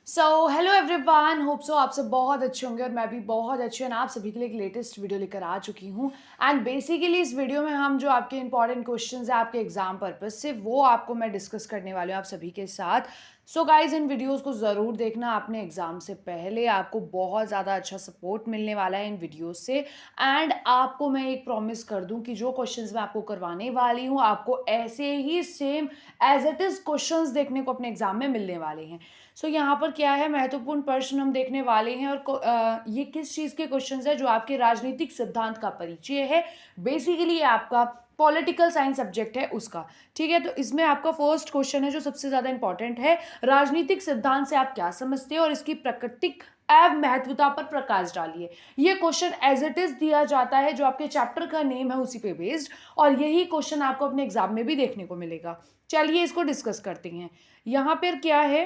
So hello everyone, hope so आप सब बहुत अच्छे होंगे और मैं भी बहुत अच्छी हूँ। आप सभी के लिए एक लेटेस्ट वीडियो लेकर आ चुकी हूँ। एंड बेसिकली इस वीडियो में हम जो आपके इंपॉर्टेंट क्वेश्चंस है आपके एग्जाम पर्पज से वो आपको मैं डिस्कस करने वाली हूँ आप सभी के साथ। सो गाइज, इन वीडियोस को ज़रूर देखना आपने एग्जाम से पहले। आपको बहुत ज़्यादा अच्छा सपोर्ट मिलने वाला है इन वीडियोस से। एंड आपको मैं एक प्रॉमिस कर दूं कि जो क्वेश्चंस मैं आपको करवाने वाली हूँ आपको ऐसे ही same as it is questions देखने को अपने एग्जाम में मिलने वाले हैं। सो यहाँ पर क्या है, महत्वपूर्ण प्रश्न हम देखने वाले हैं और ये किस चीज़ के क्वेश्चंस है, जो आपके राजनीतिक सिद्धांत का परिचय है। बेसिकली ये आपका पॉलिटिकल साइंस सब्जेक्ट है उसका। ठीक है, तो इसमें आपका फर्स्ट क्वेश्चन है जो सबसे ज़्यादा इंपॉर्टेंट है। राजनीतिक सिद्धांत से आप क्या समझते हैं और इसकी प्राकृतिक एवं महत्वता पर प्रकाश डालिए। ये क्वेश्चन एज इट इज दिया जाता है, जो आपके चैप्टर का नेम है उसी पे बेस्ड, और यही क्वेश्चन आपको अपने एग्जाम में भी देखने को मिलेगा। चलिए इसको डिस्कस करते हैं। यहाँ पर क्या है,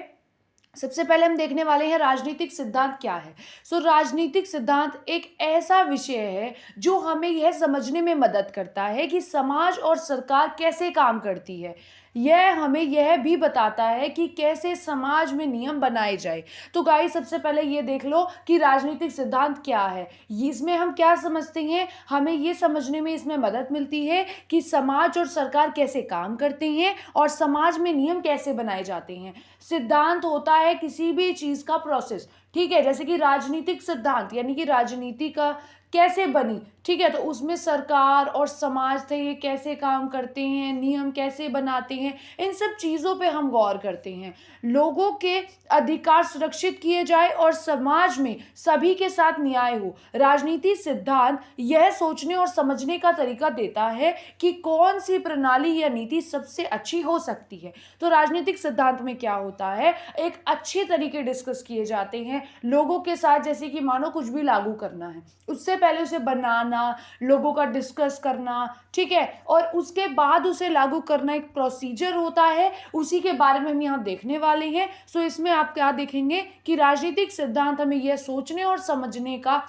सबसे पहले हम देखने वाले हैं राजनीतिक सिद्धांत क्या है। राजनीतिक सिद्धांत एक ऐसा विषय है जो हमें यह समझने में मदद करता है कि समाज और सरकार कैसे काम करती है। यह हमें यह भी बताता है कि कैसे समाज में नियम बनाए जाए। तो गाइस, सबसे पहले ये देख लो कि राजनीतिक सिद्धांत क्या है। इसमें हम क्या समझते हैं, हमें ये समझने में इसमें मदद मिलती है कि समाज और सरकार कैसे काम करते हैं और समाज में नियम कैसे बनाए जाते हैं। सिद्धांत होता है किसी भी चीज का प्रोसेस। ठीक है, जैसे कि राजनीतिक सिद्धांत यानी कि राजनीति का कैसे बनी। ठीक है, तो उसमें सरकार और समाज थे ये कैसे काम करते हैं, नियम कैसे बनाते हैं, इन सब चीज़ों पे हम गौर करते हैं। लोगों के अधिकार सुरक्षित किए जाए और समाज में सभी के साथ न्याय हो। राजनीति सिद्धांत यह सोचने और समझने का तरीका देता है कि कौन सी प्रणाली या नीति सबसे अच्छी हो सकती है। तो राजनीतिक सिद्धांत में क्या होता है, एक अच्छे तरीके डिस्कस किए जाते हैं लोगों के साथ। जैसे कि मानो कुछ भी लागू करना है, उससे पहले उसे बनाना, लोगों का डिस्कस करना, ठीक है, और उसके बाद उसे लागू करना एक प्रोसीजर होता है। उसी के बारे में हम यहाँ देखने वाले हैं। इसमें आप क्या देखेंगे कि राजनीतिक सिद्धांत हमें यह सोचने और समझने का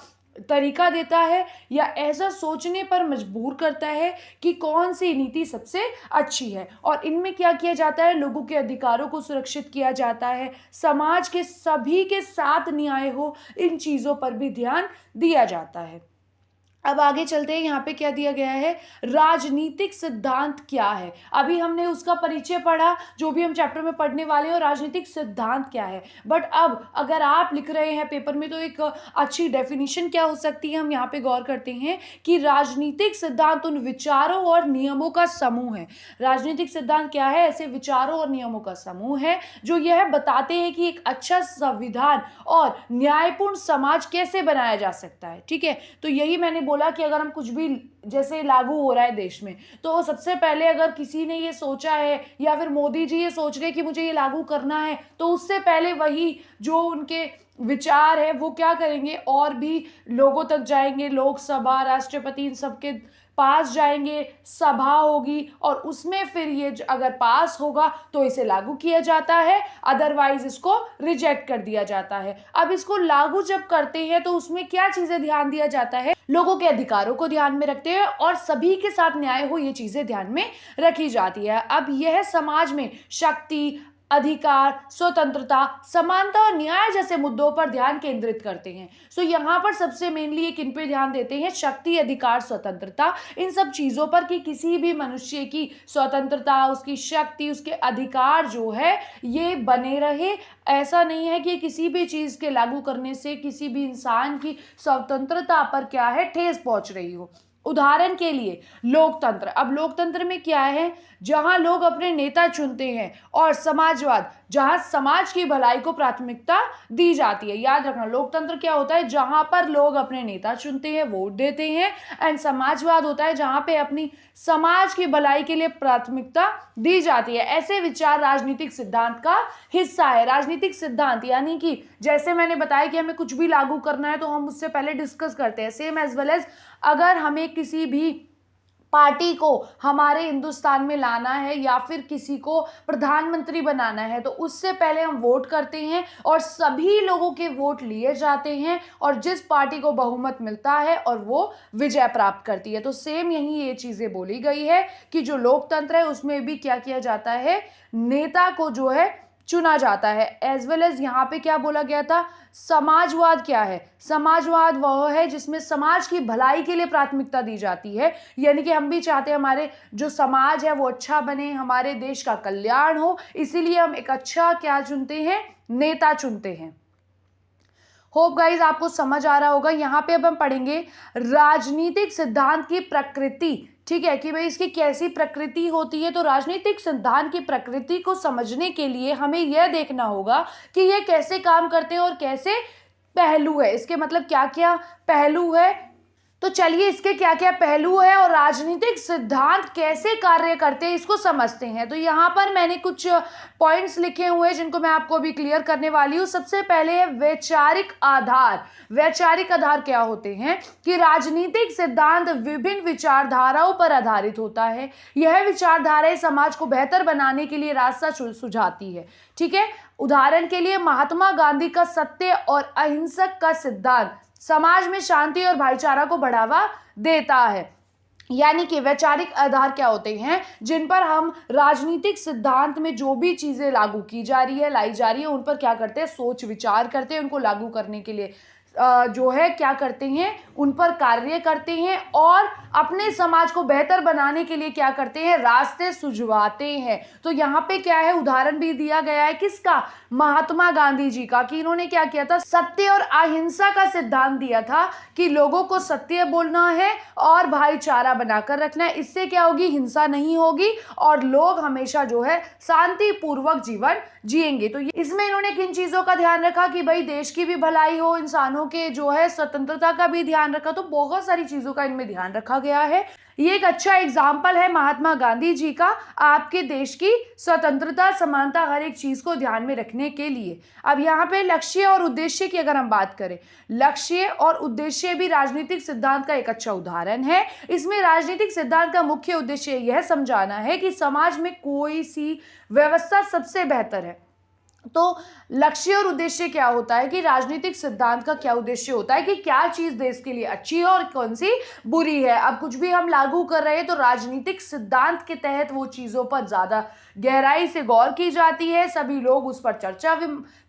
तरीका देता है या ऐसा सोचने पर मजबूर करता है कि कौन सी नीति सबसे अच्छी है। और इनमें क्या किया जाता है, लोगों के अधिकारों को सुरक्षित किया जाता है, समाज के सभी के साथ न्याय हो, इन चीजों पर भी ध्यान दिया जाता है। अब आगे चलते हैं, यहाँ पे क्या दिया गया है, राजनीतिक सिद्धांत क्या है। अभी हमने उसका परिचय पढ़ा, जो भी हम चैप्टर में पढ़ने वाले हैं, राजनीतिक सिद्धांत क्या है। बट अब अगर आप लिख रहे हैं पेपर में तो एक अच्छी डेफिनेशन क्या हो सकती है, हम यहाँ पे गौर करते हैं कि राजनीतिक सिद्धांत उन विचारों और नियमों का समूह है। राजनीतिक सिद्धांत क्या है, ऐसे विचारों और नियमों का समूह है जो यह बताते हैं कि एक अच्छा संविधान और न्यायपूर्ण समाज कैसे बनाया जा सकता है। ठीक है, तो यही मैंने बोला कि अगर हम कुछ भी जैसे लागू हो रहा है देश में, तो सबसे पहले अगर किसी ने ये सोचा है या फिर मोदी जी ये सोच रहे कि मुझे ये लागू करना है, तो उससे पहले वही जो उनके विचार है वो क्या करेंगे, और भी लोगों तक जाएंगे, लोकसभा, राष्ट्रपति, इन सबके पास जाएंगे, सभा होगी और उसमें फिर ये अगर पास होगा तो इसे लागू किया जाता है, अदरवाइज इसको रिजेक्ट कर दिया जाता है। अब इसको लागू जब करते हैं तो उसमें क्या चीजें ध्यान दिया जाता है, लोगों के अधिकारों को ध्यान में रखते हैं और सभी के साथ न्याय हो, ये चीजें ध्यान में रखी जाती है। अब यह समाज में शक्ति, अधिकार, स्वतंत्रता, समानता और न्याय जैसे मुद्दों पर ध्यान केंद्रित करते हैं। यहाँ पर सबसे मेनली ये किन पे ध्यान देते हैं, शक्ति, अधिकार, स्वतंत्रता, इन सब चीजों पर कि किसी भी मनुष्य की स्वतंत्रता, उसकी शक्ति, उसके अधिकार जो है ये बने रहे। ऐसा नहीं है कि किसी भी चीज के लागू करने से किसी भी इंसान की स्वतंत्रता पर क्या है, ठेस पहुंच रही हो। उदाहरण के लिए लोकतंत्र। अब लोकतंत्र में क्या है, जहां लोग अपने नेता चुनते हैं, और समाजवाद, जहां समाज की भलाई को प्राथमिकता दी जाती है। याद रखना, लोकतंत्र क्या होता है, जहां पर लोग अपने नेता चुनते हैं, वोट देते हैं, एंड समाजवाद होता है जहां पे अपनी समाज की भलाई के लिए प्राथमिकता दी जाती है। ऐसे विचार राजनीतिक सिद्धांत का हिस्सा है। राजनीतिक सिद्धांत यानी कि जैसे मैंने बताया कि हमें कुछ भी लागू करना है तो हम उससे पहले डिस्कस करते हैं। सेम एज वेल एज अगर हमें किसी भी पार्टी को हमारे हिंदुस्तान में लाना है या फिर किसी को प्रधानमंत्री बनाना है, तो उससे पहले हम वोट करते हैं और सभी लोगों के वोट लिए जाते हैं और जिस पार्टी को बहुमत मिलता है और वो विजय प्राप्त करती है। तो सेम यही ये चीजें बोली गई है कि जो लोकतंत्र है उसमें भी क्या किया जाता है, नेता को जो है चुना जाता है। एज वेल एज यहाँ पे क्या बोला गया था, समाजवाद क्या है, समाजवाद वह है जिसमें समाज की भलाई के लिए प्राथमिकता दी जाती है, यानी कि हम भी चाहते हैं हमारे जो समाज है वो अच्छा बने, हमारे देश का कल्याण हो, इसीलिए हम एक अच्छा क्या चुनते हैं, नेता चुनते हैं। होप गाइज आपको समझ आ रहा होगा। यहाँ पे अब हम पढ़ेंगे राजनीतिक सिद्धांत की प्रकृति, ठीक है, कि भाई इसकी कैसी प्रकृति होती है। तो राजनीतिक सिद्धांत की प्रकृति को समझने के लिए हमें यह देखना होगा कि ये कैसे काम करते हैं और कैसे पहलू है, इसके मतलब क्या क्या पहलू है। तो चलिए इसके क्या क्या पहलू है और राजनीतिक सिद्धांत कैसे कार्य करते हैं इसको समझते हैं। तो यहाँ पर मैंने कुछ पॉइंट्स लिखे हुए हैं जिनको मैं आपको अभी क्लियर करने वाली हूँ। सबसे पहले है वैचारिक आधार। वैचारिक आधार क्या होते हैं कि राजनीतिक सिद्धांत विभिन्न विचारधाराओं पर आधारित होता है। यह विचारधाराएं समाज को बेहतर बनाने के लिए रास्ता सुझाती है, ठीक है। उदाहरण के लिए महात्मा गांधी का सत्य और अहिंसक का सिद्धांत समाज में शांति और भाईचारा को बढ़ावा देता है। यानी कि वैचारिक आधार क्या होते हैं, जिन पर हम राजनीतिक सिद्धांत में जो भी चीजें लागू की जा रही है, लाई जा रही है, उन पर क्या करते हैं, सोच विचार करते हैं, उनको लागू करने के लिए जो है क्या करते हैं, उन पर कार्य करते हैं और अपने समाज को बेहतर बनाने के लिए क्या करते हैं, रास्ते सुझवाते हैं। तो यहाँ पे क्या है, उदाहरण भी दिया गया है किसका, महात्मा गांधी जी का, कि इन्होंने क्या किया था, सत्य और अहिंसा का सिद्धांत दिया था कि लोगों को सत्य बोलना है और भाईचारा बनाकर रखना है। इससे क्या होगी, हिंसा नहीं होगी और लोग हमेशा जो है शांतिपूर्वक जीवन जिएंगे। तो इसमें इन्होंने किन चीजों का ध्यान रखा कि भाई देश की भी भलाई हो, इंसानों के जो है स्वतंत्रता का भी ध्यान रखा। तो बहुत सारी चीजों का इनमें ध्यान रखा गया है। ये एक अच्छा एग्जाम्पल है महात्मा गांधी जी का, आपके देश की स्वतंत्रता, समानता, हर एक चीज को ध्यान में रखने के लिए। अब यहाँ पे लक्ष्य और उद्देश्य की अगर हम बात करें, लक्ष्य और उद्देश्य भी राजनीतिक सिद्धांत का एक अच्छा उदाहरण है। इसमें राजनीतिक सिद्धांत का मुख्य उद्देश्य यह समझाना है कि समाज में कोई सी व्यवस्था सबसे बेहतर है। तो लक्ष्य और उद्देश्य क्या होता है कि राजनीतिक सिद्धांत का क्या उद्देश्य होता है कि क्या चीज देश के लिए अच्छी है और कौन सी बुरी है। अब कुछ भी हम लागू कर रहे हैं तो राजनीतिक सिद्धांत के तहत वो चीजों पर ज्यादा गहराई से गौर की जाती है, सभी लोग उस पर चर्चा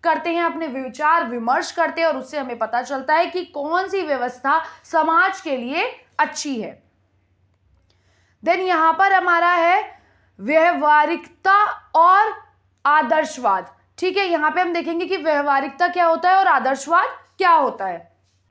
करते हैं, अपने विचार विमर्श करते हैं और उससे हमें पता चलता है कि कौन सी व्यवस्था समाज के लिए अच्छी है। देन यहां पर हमारा है व्यवहारिकता और आदर्शवाद, ठीक है। यहाँ पे हम देखेंगे कि व्यवहारिकता क्या होता है और आदर्शवाद क्या होता है।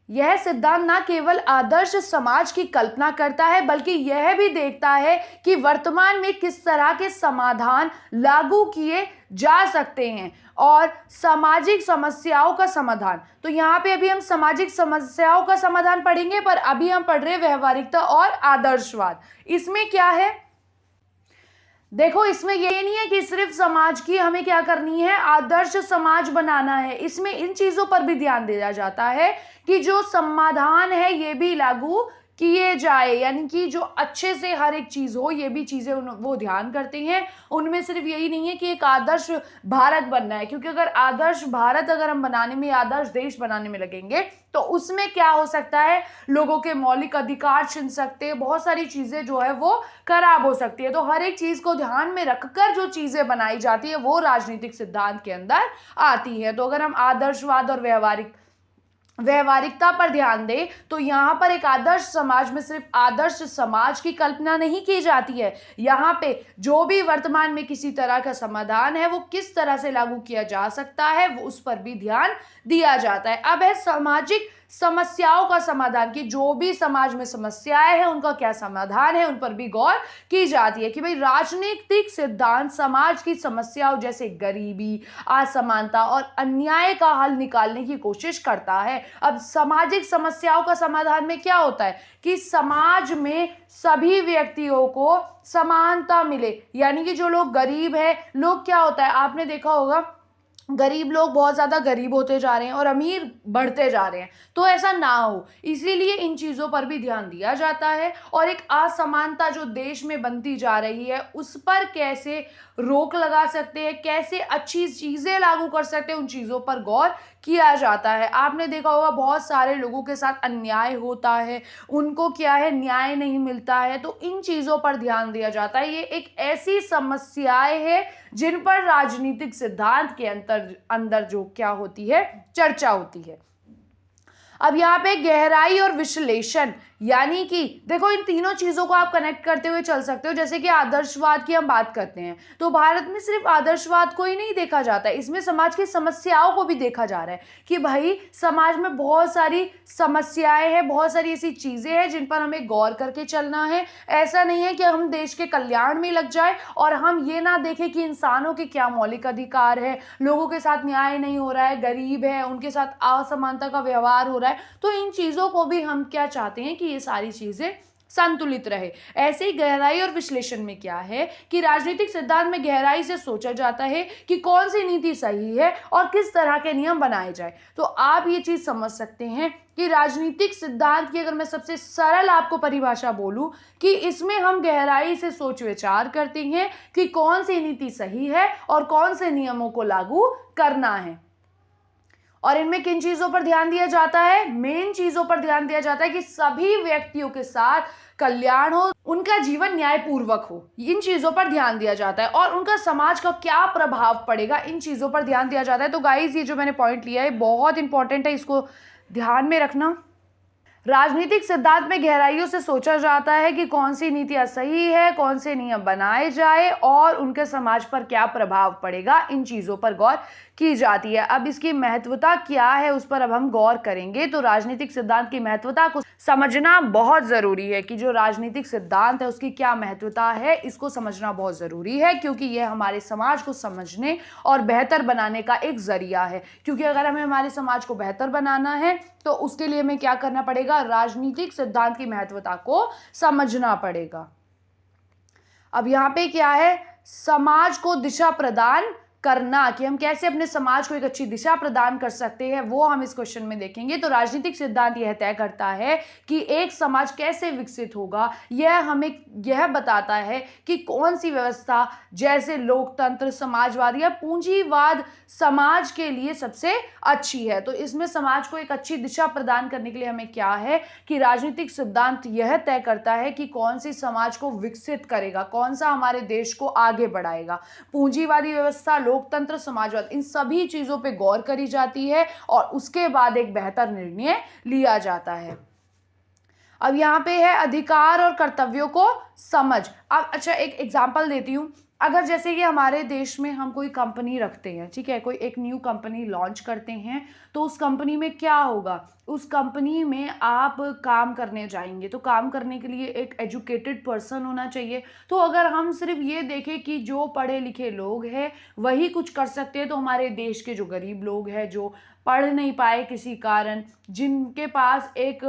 यह सिद्धांत ना केवल आदर्श समाज की कल्पना करता है बल्कि यह भी देखता है कि वर्तमान में किस तरह के समाधान लागू किए जा सकते हैं और सामाजिक समस्याओं का समाधान। तो यहाँ पे अभी हम सामाजिक समस्याओं का समाधान पढ़ेंगे, पर अभी हम पढ़ रहे हैं व्यवहारिकता और आदर्शवाद। इसमें क्या है, देखो इसमें ये नहीं है कि सिर्फ समाज की हमें क्या करनी है, आदर्श समाज बनाना है। इसमें इन चीजों पर भी ध्यान दिया जाता है कि जो समाधान है ये भी लागू किए जाए, यानी कि जो अच्छे से हर एक चीज हो, ये भी चीजें वो ध्यान करते हैं। उनमें सिर्फ यही नहीं है कि एक आदर्श भारत बनना है, क्योंकि अगर आदर्श भारत अगर हम बनाने में, आदर्श देश बनाने में लगेंगे तो उसमें क्या हो सकता है, लोगों के मौलिक अधिकार छिन सकते हैं, बहुत सारी चीजें जो है वो खराब हो सकती है। तो हर एक चीज को ध्यान में रखकर जो चीजें बनाई जाती है वो राजनीतिक सिद्धांत के अंदर आती है। तो अगर हम आदर्शवाद और व्यवहारिकता पर ध्यान दें तो यहाँ पर एक आदर्श समाज में सिर्फ आदर्श समाज की कल्पना नहीं की जाती है, यहाँ पे जो भी वर्तमान में किसी तरह का समाधान है वो किस तरह से लागू किया जा सकता है वो उस पर भी ध्यान दिया जाता है। अब है सामाजिक समस्याओं का समाधान, कि जो भी समाज में समस्याएं हैं उनका क्या समाधान है, उन पर भी गौर की जाती है कि भाई राजनीतिक सिद्धांत समाज की समस्याओं जैसे गरीबी, असमानता और अन्याय का हल निकालने की कोशिश करता है। अब सामाजिक समस्याओं का समाधान में क्या होता है कि समाज में सभी व्यक्तियों को समानता मिले, यानी कि जो लोग गरीब है, लोग क्या होता है, आपने देखा होगा गरीब लोग बहुत ज़्यादा गरीब होते जा रहे हैं और अमीर बढ़ते जा रहे हैं, तो ऐसा ना हो इसीलिए इन चीज़ों पर भी ध्यान दिया जाता है। और एक असमानता जो देश में बनती जा रही है उस पर कैसे रोक लगा सकते हैं, कैसे अच्छी चीज़ें लागू कर सकते हैं, उन चीज़ों पर गौर किया जाता है। आपने देखा होगा बहुत सारे लोगों के साथ अन्याय होता है, उनको क्या है न्याय नहीं मिलता है, तो इन चीज़ों पर ध्यान दिया जाता है। ये एक ऐसी समस्याएं हैं जिन पर राजनीतिक सिद्धांत के अंदर जो क्या होती है चर्चा होती है। अब यहाँ पे गहराई और विश्लेषण, यानी कि देखो इन तीनों चीज़ों को आप कनेक्ट करते हुए चल सकते हो। जैसे कि आदर्शवाद की हम बात करते हैं तो भारत में सिर्फ आदर्शवाद को ही नहीं देखा जाता है, इसमें समाज की समस्याओं को भी देखा जा रहा है कि भाई समाज में बहुत सारी समस्याएं हैं, बहुत सारी ऐसी चीज़ें हैं जिन पर हमें गौर करके चलना है। ऐसा नहीं है कि हम देश के कल्याण में लग जाए और हम ये ना देखें कि इंसानों के क्या मौलिक अधिकार है, लोगों के साथ न्याय नहीं हो रहा है, गरीब है उनके साथ असमानता का व्यवहार हो रहा है। तो इन चीज़ों को भी हम क्या चाहते हैं कि ये सारी चीज़ें संतुलित रहे। ऐसे ही गहराई और विश्लेषण में क्या है कि राजनीतिक सिद्धांत में गहराई से सोचा जाता है कि कौन सी नीति सही है और किस तरह के नियम बनाए जाए। तो आप ये चीज़ समझ सकते हैं कि राजनीतिक सिद्धांत की अगर मैं सबसे सरल आपको परिभाषा बोलूं कि इसमें हम गहराई से सोच विचार करते हैं कि कौन सी नीति सही है और कौन से नियमों को लागू करना है। और इनमें किन चीजों पर ध्यान दिया जाता है? मेन चीजों पर ध्यान दिया जाता है कि सभी व्यक्तियों के साथ कल्याण हो, उनका जीवन न्यायपूर्वक हो, इन चीजों पर ध्यान दिया जाता है। और उनका समाज का क्या प्रभाव पड़ेगा, इन चीजों पर ध्यान दिया जाता है। तो गाइस ये जो मैंने पॉइंट लिया है बहुत इंपॉर्टेंट है, इसको ध्यान में रखना। राजनीतिक सिद्धांत में गहराइयों से सोचा जाता है कि कौन सी नीतियां सही है, कौन से नियम बनाए जाए और उनके समाज पर क्या प्रभाव पड़ेगा, इन चीज़ों पर गौर की जाती है। अब इसकी महत्वता क्या है उस पर अब हम गौर करेंगे। तो राजनीतिक सिद्धांत की महत्वता को समझना बहुत ज़रूरी है कि जो राजनीतिक सिद्धांत है उसकी क्या महत्वता है, इसको समझना बहुत ज़रूरी है क्योंकि यह हमारे समाज को समझने और बेहतर बनाने का एक ज़रिया है। क्योंकि अगर हमें हमारे समाज को बेहतर बनाना है तो उसके लिए हमें क्या करना पड़ेगा? राजनीतिक सिद्धांत की महत्वता को समझना पड़ेगा। अब यहाँ पे क्या है? समाज को दिशा प्रदान करना, कि हम कैसे अपने समाज को एक अच्छी दिशा प्रदान कर सकते हैं, वो हम इस क्वेश्चन में देखेंगे। तो राजनीतिक सिद्धांत यह तय करता है कि एक समाज कैसे विकसित होगा। यह हमें यह बताता है कि कौन सी व्यवस्था जैसे लोकतंत्र, समाजवाद या पूंजीवाद समाज के लिए सबसे अच्छी है। तो इसमें समाज को एक अच्छी दिशा प्रदान करने के लिए हमें क्या है कि राजनीतिक सिद्धांत यह तय करता है कि कौन सी समाज को विकसित करेगा, कौन सा हमारे देश को आगे बढ़ाएगा। पूंजीवादी व्यवस्था, लोकतंत्र, समाजवाद, इन सभी चीजों पे गौर करी जाती है और उसके बाद एक बेहतर निर्णय लिया जाता है। अब यहाँ पे है अधिकार और कर्तव्यों को समझ। अब अच्छा एक एग्जांपल देती हूँ। अगर जैसे कि हमारे देश में हम कोई कंपनी रखते हैं, ठीक है, कोई एक न्यू कंपनी लॉन्च करते हैं, तो उस कंपनी में क्या होगा? उस कंपनी में आप काम करने जाएंगे तो काम करने के लिए एक एजुकेटेड पर्सन होना चाहिए। तो अगर हम सिर्फ ये देखें कि जो पढ़े लिखे लोग हैं वही कुछ कर सकते हैं, तो हमारे देश के जो गरीब लोग हैं, जो पढ़ नहीं पाए किसी कारण, जिनके पास एक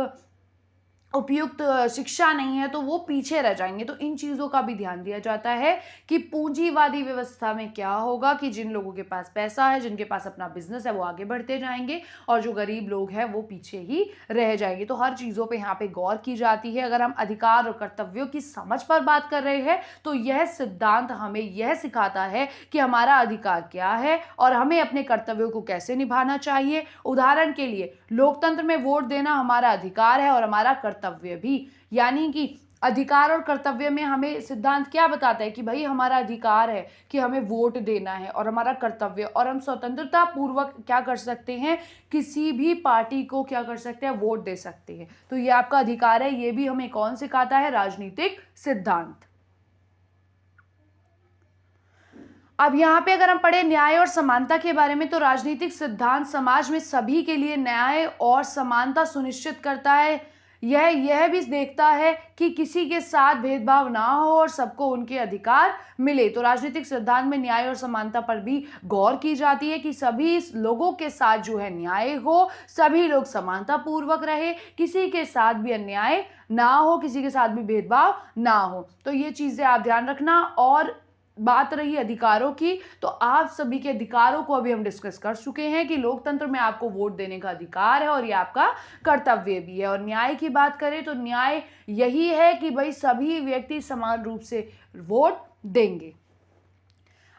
उपयुक्त शिक्षा नहीं है, तो वो पीछे रह जाएंगे। तो इन चीज़ों का भी ध्यान दिया जाता है कि पूंजीवादी व्यवस्था में क्या होगा कि जिन लोगों के पास पैसा है, जिनके पास अपना बिजनेस है, वो आगे बढ़ते जाएंगे और जो गरीब लोग हैं वो पीछे ही रह जाएंगे। तो हर चीज़ों पे यहाँ पे गौर की जाती है। अगर हम अधिकार और कर्तव्यों की समझ पर बात कर रहे हैं तो यह सिद्धांत हमें यह सिखाता है कि हमारा अधिकार क्या है और हमें अपने कर्तव्यों को कैसे निभाना चाहिए। उदाहरण के लिए लोकतंत्र में वोट देना हमारा अधिकार है और हमारा कर्तव्य भी, यानी कि अधिकार और कर्तव्य में हमें सिद्धांत क्या बताता है कि भाई हमारा अधिकार है कि हमें वोट देना है और हमारा कर्तव्य, और हम स्वतंत्रता पूर्वक क्या कर सकते हैं, किसी भी पार्टी को क्या कर सकते हैं, वोट दे सकते हैं। तो ये आपका अधिकार है। ये भी हमें कौन सिखाता है? राजनीतिक सिद्धांत। अब यहाँ पे अगर हम पढ़े न्याय और समानता के बारे में, तो राजनीतिक सिद्धांत समाज में सभी के लिए न्याय और समानता सुनिश्चित करता है। यह भी देखता है कि किसी के साथ भेदभाव ना हो और सबको उनके अधिकार मिले। तो राजनीतिक सिद्धांत में न्याय और समानता पर भी गौर की जाती है कि सभी लोगों के साथ जो है न्याय हो, सभी लोग समानता पूर्वक रहे, किसी के साथ भी अन्याय ना हो, किसी के साथ भी भेदभाव ना हो। तो ये चीज़ें आप ध्यान रखना। और बात रही अधिकारों की, तो आप सभी के अधिकारों को अभी हम डिस्कस कर चुके हैं कि लोकतंत्र में आपको वोट देने का अधिकार है और ये आपका कर्तव्य भी है। और न्याय की बात करें तो न्याय यही है कि भाई सभी व्यक्ति समान रूप से वोट देंगे।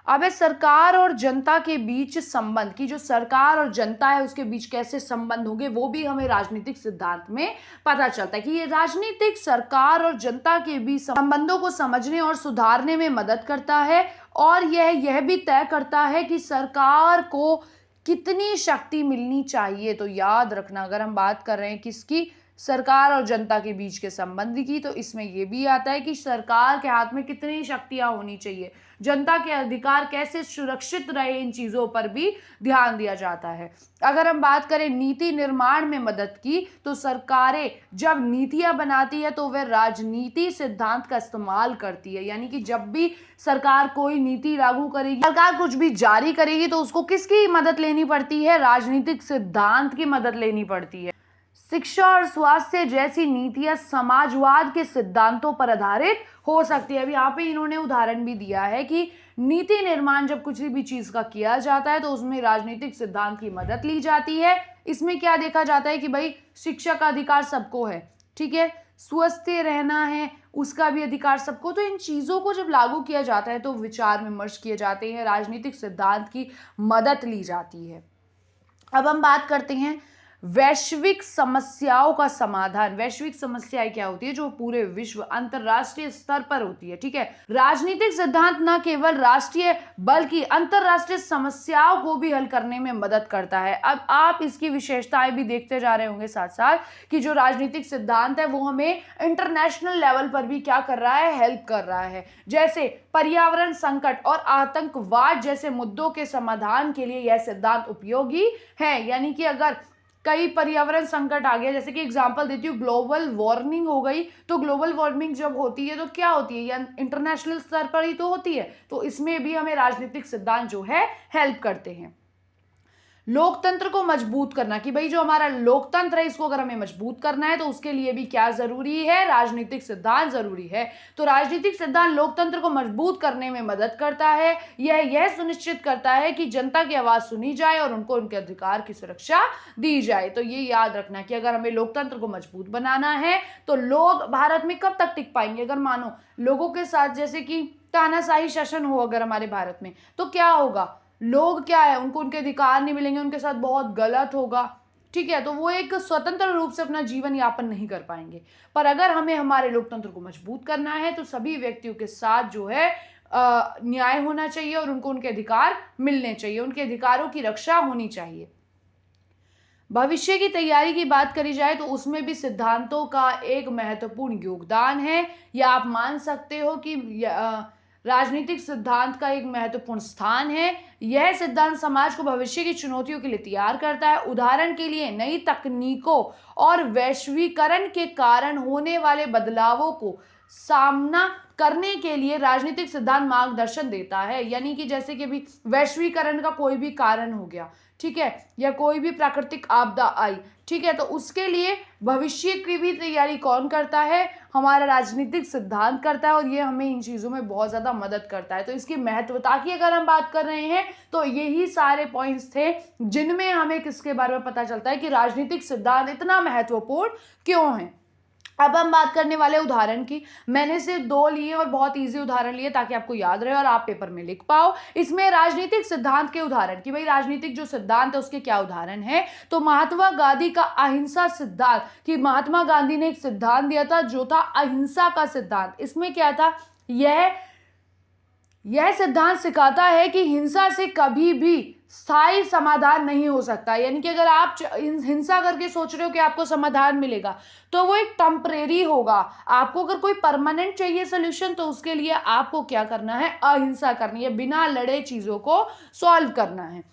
अब है सरकार और जनता के बीच संबंध, की जो सरकार और जनता है उसके बीच कैसे संबंध होंगे, वो भी हमें राजनीतिक सिद्धांत में पता चलता है कि ये राजनीतिक सरकार और जनता के बीच संबंधों को समझने और सुधारने में मदद करता है, और यह भी तय करता है कि सरकार को कितनी शक्ति मिलनी चाहिए। तो याद रखना, अगर हम बात कर रहे हैं किसकी, सरकार और जनता के बीच के संबंध की, तो इसमें यह भी आता है कि सरकार के हाथ में कितनी शक्तियां होनी चाहिए, जनता के अधिकार कैसे सुरक्षित रहे, इन चीजों पर भी ध्यान दिया जाता है। अगर हम बात करें नीति निर्माण में मदद की, तो सरकारें जब नीतियां बनाती है तो वह राजनीति सिद्धांत का इस्तेमाल करती है, यानी कि जब भी सरकार कोई नीति लागू करेगी, सरकार कुछ भी जारी करेगी, तो उसको किसकी मदद लेनी पड़ती है, राजनीतिक सिद्धांत की मदद लेनी पड़ती है। शिक्षा और स्वास्थ्य जैसी नीतियां समाजवाद के सिद्धांतों पर आधारित हो सकती है। अब यहाँ पे इन्होंने उदाहरण भी दिया है कि नीति निर्माण जब कुछ भी चीज का किया जाता है तो उसमें राजनीतिक सिद्धांत की मदद ली जाती है। इसमें क्या देखा जाता है कि भाई शिक्षा का अधिकार सबको है, ठीक है, स्वस्थ रहना है उसका भी अधिकार सबको। तो इन चीजों को जब लागू किया जाता है तो विचार विमर्श किए जाते हैं, राजनीतिक सिद्धांत की मदद ली जाती है। अब हम बात करते हैं वैश्विक समस्याओं का समाधान। वैश्विक समस्याएं क्या होती है, जो पूरे विश्व अंतरराष्ट्रीय स्तर पर होती है, ठीक है। राजनीतिक सिद्धांत न केवल राष्ट्रीय बल्कि अंतरराष्ट्रीय समस्याओं को भी हल करने में मदद करता है। अब आप इसकी विशेषताएं भी देखते जा रहे होंगे साथ साथ कि जो राजनीतिक सिद्धांत है वो हमें इंटरनेशनल लेवल पर भी क्या कर रहा है, हेल्प कर रहा है। जैसे पर्यावरण संकट और आतंकवाद जैसे मुद्दों के समाधान के लिए यह सिद्धांत उपयोगी है। यानी कि अगर कई पर्यावरण संकट आ गया, जैसे कि एग्जांपल देती हूँ, ग्लोबल वार्मिंग हो गई, तो ग्लोबल वार्मिंग जब होती है तो क्या होती है, या इंटरनेशनल स्तर पर ही तो होती है, तो इसमें भी हमें राजनीतिक सिद्धांत जो है हेल्प करते हैं। लोकतंत्र को मजबूत करना, कि भाई जो हमारा लोकतंत्र है इसको अगर हमें मजबूत करना है तो उसके लिए भी क्या जरूरी है, राजनीतिक सिद्धांत जरूरी है। तो राजनीतिक सिद्धांत लोकतंत्र को मजबूत करने में मदद करता है। यह सुनिश्चित करता है कि जनता की आवाज सुनी जाए और उनको उनके अधिकार की सुरक्षा दी जाए। तो ये याद रखना कि अगर हमें लोकतंत्र को मजबूत बनाना है तो लोग भारत में कब तक टिक पाएंगे। अगर मानो लोगों के साथ जैसे कि तानाशाही शासन हो अगर हमारे भारत में, तो क्या होगा, लोग क्या है, उनको उनके अधिकार नहीं मिलेंगे, उनके साथ बहुत गलत होगा, ठीक है, तो वो एक स्वतंत्र रूप से अपना जीवन यापन नहीं कर पाएंगे। पर अगर हमें हमारे लोकतंत्र को मजबूत करना है तो सभी व्यक्तियों के साथ जो है न्याय होना चाहिए और उनको उनके अधिकार मिलने चाहिए, उनके अधिकारों की रक्षा होनी चाहिए। भविष्य की तैयारी की बात करी जाए तो उसमें भी सिद्धांतों का एक महत्वपूर्ण योगदान है, या आप मान सकते हो कि राजनीतिक सिद्धांत का एक महत्वपूर्ण स्थान है। यह सिद्धांत समाज को भविष्य की चुनौतियों के लिए तैयार करता है। उदाहरण के लिए नई तकनीकों और वैश्वीकरण के कारण होने वाले बदलावों को सामना करने के लिए राजनीतिक सिद्धांत मार्गदर्शन देता है। यानी कि जैसे कि अभी वैश्वीकरण का कोई भी कारण हो गया, ठीक है, या कोई भी प्राकृतिक आपदा आई, ठीक है, तो उसके लिए भविष्य की भी तैयारी कौन करता है, हमारा राजनीतिक सिद्धांत करता है, और ये हमें इन चीज़ों में बहुत ज़्यादा मदद करता है। तो इसकी महत्वता की अगर हम बात कर रहे हैं तो यही सारे पॉइंट्स थे जिनमें हमें किसके बारे में पता चलता है कि राजनीतिक सिद्धांत इतना महत्वपूर्ण क्यों है। अब हम बात करने वाले उदाहरण की। मैंने सिर्फ 2 लिए और बहुत इजी उदाहरण लिए ताकि आपको याद रहे और आप पेपर में लिख पाओ। इसमें राजनीतिक सिद्धांत के उदाहरण कि भाई राजनीतिक जो सिद्धांत है उसके क्या उदाहरण है। तो महात्मा गांधी का अहिंसा सिद्धांत, कि महात्मा गांधी ने एक सिद्धांत दिया था जो था अहिंसा का सिद्धांत। इसमें क्या था, यह सिद्धांत सिखाता है कि हिंसा से कभी भी स्थायी समाधान नहीं हो सकता। यानी कि अगर आप हिंसा करके सोच रहे हो कि आपको समाधान मिलेगा तो वो एक टेम्परेरी होगा। आपको अगर कोई परमानेंट चाहिए सोल्यूशन तो उसके लिए आपको क्या करना है, अहिंसा करनी है, बिना लड़े चीजों को सॉल्व करना है।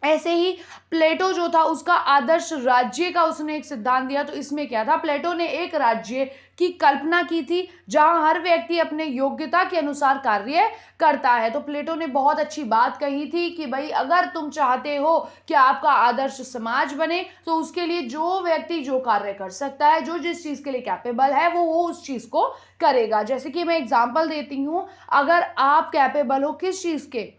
ऐसे ही प्लेटो जो था उसका आदर्श राज्य का उसने एक सिद्धांत दिया। तो इसमें क्या था, प्लेटो ने एक राज्य की कल्पना की थी जहां हर व्यक्ति अपने योग्यता के अनुसार कार्य करता है। तो प्लेटो ने बहुत अच्छी बात कही थी कि भाई अगर तुम चाहते हो कि आपका आदर्श समाज बने तो उसके लिए जो व्यक्ति जो कार्य कर सकता है, जो जिस चीज के लिए कैपेबल है वो उस चीज को करेगा। जैसे कि मैं एग्जांपल देती हूँ, अगर आप कैपेबल हो किस चीज के,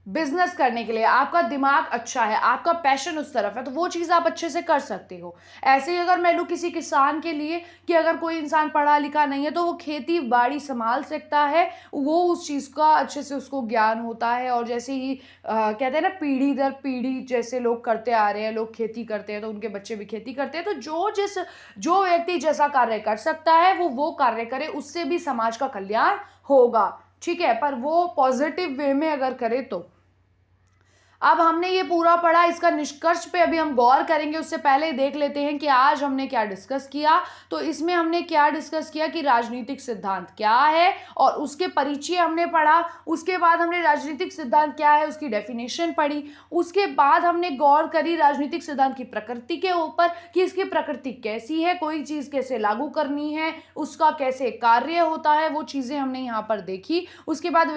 बिजनेस करने के लिए, आपका दिमाग अच्छा है, आपका पैशन उस तरफ है, तो वो चीज़ आप अच्छे से कर सकते हो। ऐसे ही अगर मैं लूँ किसी किसान के लिए, कि अगर कोई इंसान पढ़ा लिखा नहीं है तो वो खेती बाड़ी संभाल सकता है, वो उस चीज़ का अच्छे से उसको ज्ञान होता है। और जैसे ही कहते हैं ना, पीढ़ी दर पीढ़ी जैसे लोग करते आ रहे हैं, लोग खेती करते हैं तो उनके बच्चे भी खेती करते हैं, तो जो व्यक्ति जैसा कार्य कर सकता है वो कार्य करे, उससे भी समाज का कल्याण होगा। ठीक है, पर वो पॉजिटिव वे में अगर करे तो। अब हमने ये पूरा पढ़ा, इसका निष्कर्ष पे अभी हम गौर करेंगे, उससे पहले देख लेते हैं कि आज हमने क्या डिस्कस किया। तो इसमें हमने क्या डिस्कस किया कि राजनीतिक सिद्धांत क्या है और उसके परिचय हमने पढ़ा। उसके बाद हमने राजनीतिक सिद्धांत क्या है उसकी डेफिनेशन पढ़ी। उसके बाद हमने गौर करी राजनीतिक सिद्धांत की प्रकृति के ऊपर, कि इसकी प्रकृति कैसी है, कोई चीज़ कैसे लागू करनी है, उसका कैसे कार्य होता है, वो चीज़ें हमने यहाँ पर देखी। उसके बाद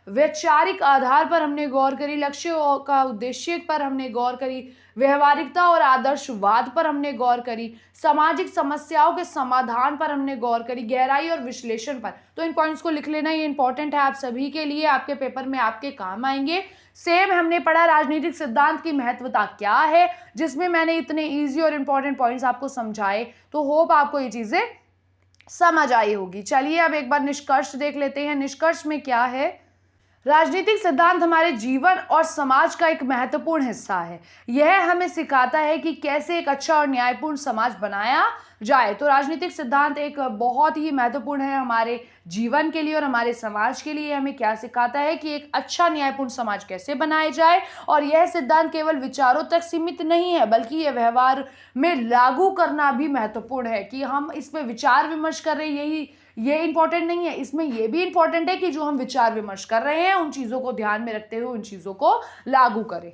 वैचारिक आधार पर हमने गौर करी, लक्ष्य का उद्देश्य पर हमने गौर करी, व्यवहारिकता और आदर्शवाद पर हमने गौर करी, सामाजिक समस्याओं के समाधान पर हमने गौर करी, गहराई और विश्लेषण पर। तो इन पॉइंट्स को लिख लेना, ये इंपॉर्टेंट है आप सभी के लिए, आपके पेपर में आपके काम आएंगे। सेम हमने पढ़ा राजनीतिक सिद्धांत की महत्वता क्या है, जिसमें मैंने इतने इजी और इंपॉर्टेंट पॉइंट्स आपको समझाए। तो होप आपको ये चीजें समझ आई होगी। चलिए अब एक बार निष्कर्ष देख लेते हैं। निष्कर्ष में क्या है, राजनीतिक सिद्धांत हमारे जीवन और समाज का एक महत्वपूर्ण हिस्सा है। यह हमें सिखाता है कि कैसे एक अच्छा और न्यायपूर्ण समाज बनाया जाए। तो राजनीतिक सिद्धांत एक बहुत ही महत्वपूर्ण है हमारे जीवन के लिए और हमारे समाज के लिए। हमें क्या सिखाता है कि एक अच्छा न्यायपूर्ण समाज कैसे बनाया जाए। और यह सिद्धांत केवल विचारों तक सीमित नहीं है, बल्कि यह व्यवहार में लागू करना भी महत्वपूर्ण है। कि हम इस पे विचार विमर्श कर रहे हैं, ये इंपॉर्टेंट नहीं है, इसमें ये भी इंपॉर्टेंट है कि जो हम विचार विमर्श कर रहे हैं उन चीजों को ध्यान में रखते हुए उन चीजों को लागू करें।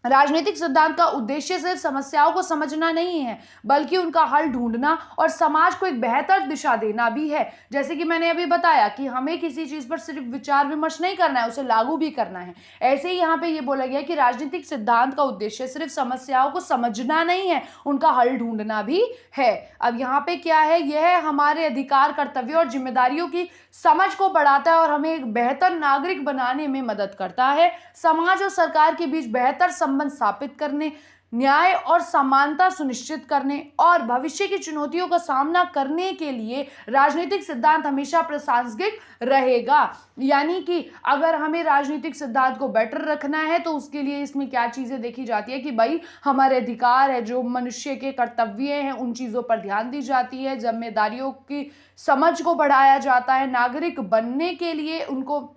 राजनीतिक सिद्धांत का उद्देश्य सिर्फ समस्याओं को समझना नहीं है, बल्कि उनका हल ढूंढना और समाज को एक बेहतर दिशा देना भी है। जैसे कि मैंने अभी बताया कि हमें किसी चीज पर सिर्फ विचार विमर्श नहीं करना है, उसे लागू भी करना है। ऐसे ही यहाँ पे ये बोला गया कि राजनीतिक सिद्धांत का उद्देश्य सिर्फ समस्याओं को समझना नहीं है, उनका हल ढूंढना भी है। अब यहाँ पे क्या है, यह हमारे अधिकार, कर्तव्य और जिम्मेदारियों की समझ को बढ़ाता है और हमें एक बेहतर नागरिक बनाने में मदद करता है। समाज और सरकार के बीच बेहतर संबंध स्थापित करने, न्याय और समानता सुनिश्चित करने और भविष्य की चुनौतियों का सामना करने के लिए राजनीतिक सिद्धांत हमेशा प्रासंगिक रहेगा। यानी कि अगर हमें राजनीतिक सिद्धांत को बेटर रखना है तो उसके लिए इसमें क्या चीजें देखी जाती है कि भाई हमारे अधिकार है, जो मनुष्य के कर्तव्य हैं उन चीजों पर ध्यान दी जाती है, जिम्मेदारियों की समझ को बढ़ाया जाता है। नागरिक बनने के लिए उनको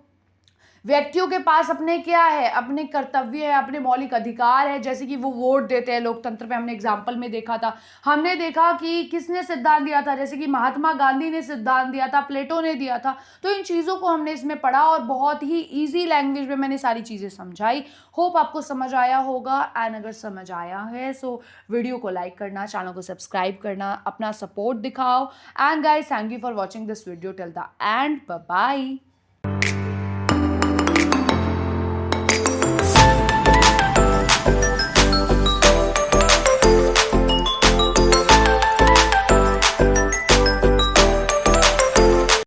व्यक्तियों के पास अपने क्या है, अपने कर्तव्य है, अपने मौलिक अधिकार है। जैसे कि वो वोट देते हैं लोकतंत्र में, हमने एग्जाम्पल में देखा था। हमने देखा कि किसने सिद्धांत दिया था, जैसे कि महात्मा गांधी ने सिद्धांत दिया था, प्लेटो ने दिया था। तो इन चीज़ों को हमने इसमें पढ़ा और बहुत ही ईजी लैंग्वेज में मैंने सारी चीज़ें समझाई। होप आपको समझ आया होगा। एंड अगर समझ आया है सो वीडियो को लाइक करना, चैनल को सब्सक्राइब करना, अपना सपोर्ट दिखाओ। And guys, thank you for watching this video till the end. Bye bye.